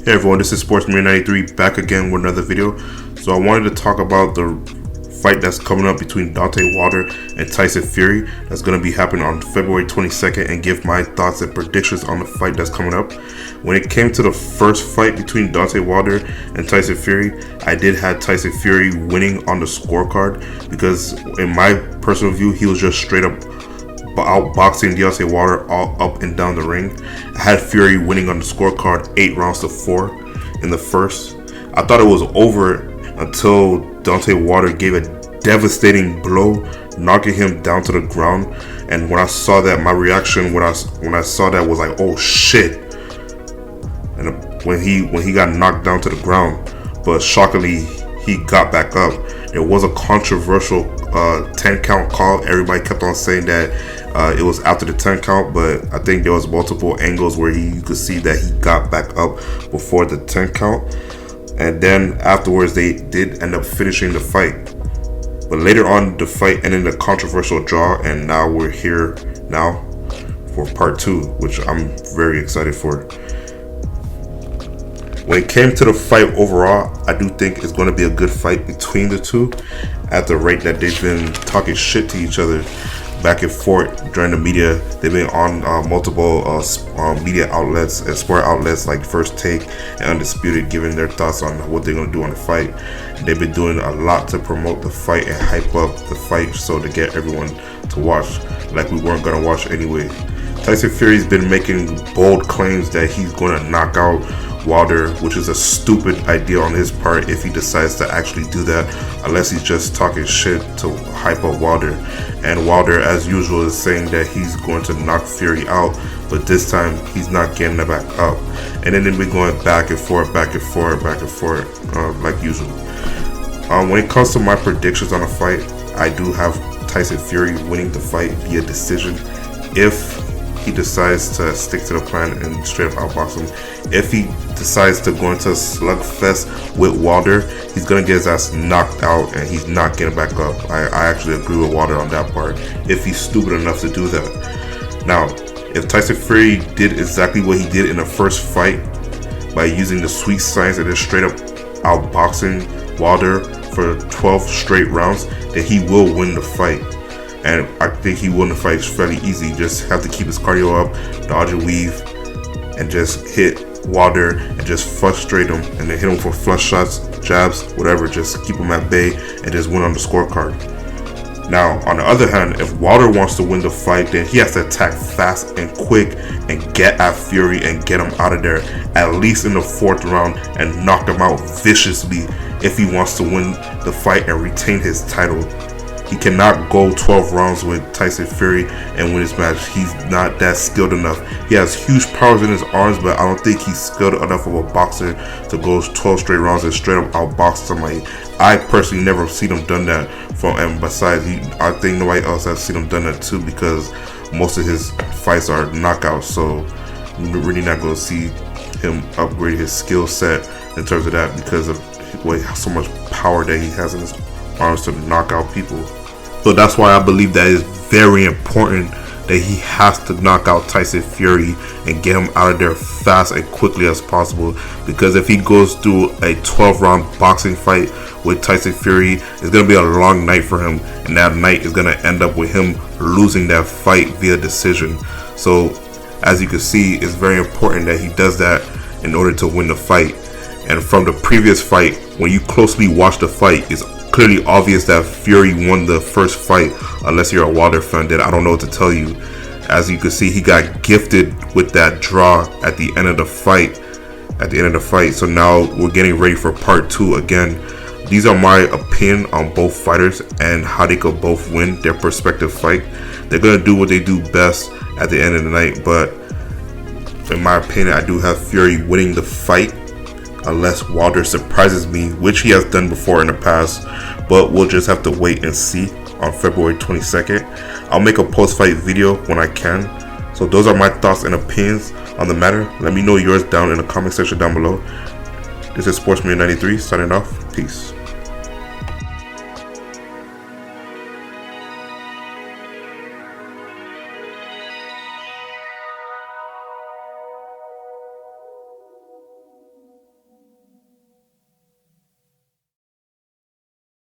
Hey everyone, this is Sportsman93 back again with another video. So I wanted to talk about the fight that's coming up between Deontay Wilder and Tyson Fury that's going to be happening on February 22nd and give my thoughts and predictions on the fight that's coming up. When it came to the first fight between Deontay Wilder and Tyson Fury, I did have Tyson Fury winning on the scorecard because in my personal view, he was just straight up outboxing Deontay Wilder all up and down the ring. I had Fury winning on the scorecard 8 rounds to 4 in the first. I thought it was over until Deontay Wilder gave a devastating blow, knocking him down to the ground. And when I saw that, my reaction when I saw that was like, oh shit. And when he got knocked down to the ground, but shockingly he got back up. It was a controversial 10 count call. Everybody kept on saying that it was after the 10 count, but I think there was multiple angles where you could see that he got back up before the 10 count. And then afterwards they did end up finishing the fight. But later on the fight ended in a controversial draw, and now we're here now for part 2, which I'm very excited for. When it came to the fight overall, I do think it's going to be a good fight between the two at the rate that they've been talking shit to each other back and forth during the media. They've been on multiple media outlets and sport outlets like First Take and Undisputed, giving their thoughts on what they're going to do on the fight. They've been doing a lot to promote the fight and hype up the fight so to get everyone to watch like we weren't going to watch anyway. Tyson Fury's been making bold claims that he's going to knock out Wilder, which is a stupid idea on his part if he decides to actually do that, unless he's just talking shit to hype up Wilder. And Wilder, as usual, is saying that he's going to knock Fury out, but this time he's not getting it back up. And then we're going back and forth, like usual. When it comes to my predictions on the fight, I do have Tyson Fury winning the fight via decision if he decides to stick to the plan and straight up outbox him. If he decides to go into a slugfest with Wilder, he's gonna get his ass knocked out and he's not getting back up. I actually agree with Wilder on that part, if he's stupid enough to do that. Now, if Tyson Fury did exactly what he did in the first fight by using the sweet science and just straight up outboxing Wilder for 12 straight rounds, then he will win the fight. And I think he won the fight fairly easy. Just have to keep his cardio up, dodge and weave, and just hit Wilder and just frustrate him, and then hit him for flush shots, jabs, whatever. Just keep him at bay and just win on the scorecard. Now, on the other hand, if Wilder wants to win the fight, then he has to attack fast and quick and get at Fury and get him out of there at least in the 4th round and knock him out viciously if he wants to win the fight and retain his title. He cannot go 12 rounds with Tyson Fury and win this match. He's not that skilled enough. He has huge powers in his arms, but I don't think he's skilled enough of a boxer to go 12 straight rounds and straight up outbox somebody. I personally never seen him done that. And besides, I think nobody else has seen him done that too, because most of his fights are knockouts. So you're really not going to see him upgrade his skill set in terms of that, because of so much power that he has in his arms to knock out people. So that's why I believe that it's very important that he has to knock out Tyson Fury and get him out of there fast and quickly as possible, because if he goes through a 12-round boxing fight with Tyson Fury, it's going to be a long night for him, and that night is going to end up with him losing that fight via decision. So as you can see, it's very important that he does that in order to win the fight. And from the previous fight, when you closely watch the fight, it's clearly obvious that Fury won the first fight. Unless you're a Wilder fan, then I don't know what to tell you. As you can see, he got gifted with that draw at the end of the fight. So now we're getting ready for part 2 again. These are my opinion on both fighters and how they could both win their prospective fight. They're gonna do what they do best at the end of the night, but in my opinion, I do have Fury winning the fight, unless Wilder surprises me, which he has done before in the past, but we'll just have to wait and see on February 22nd. I'll make a post-fight video when I can. So those are my thoughts and opinions on the matter. Let me know yours down in the comment section down below. This is Sportsman93 signing off. Peace.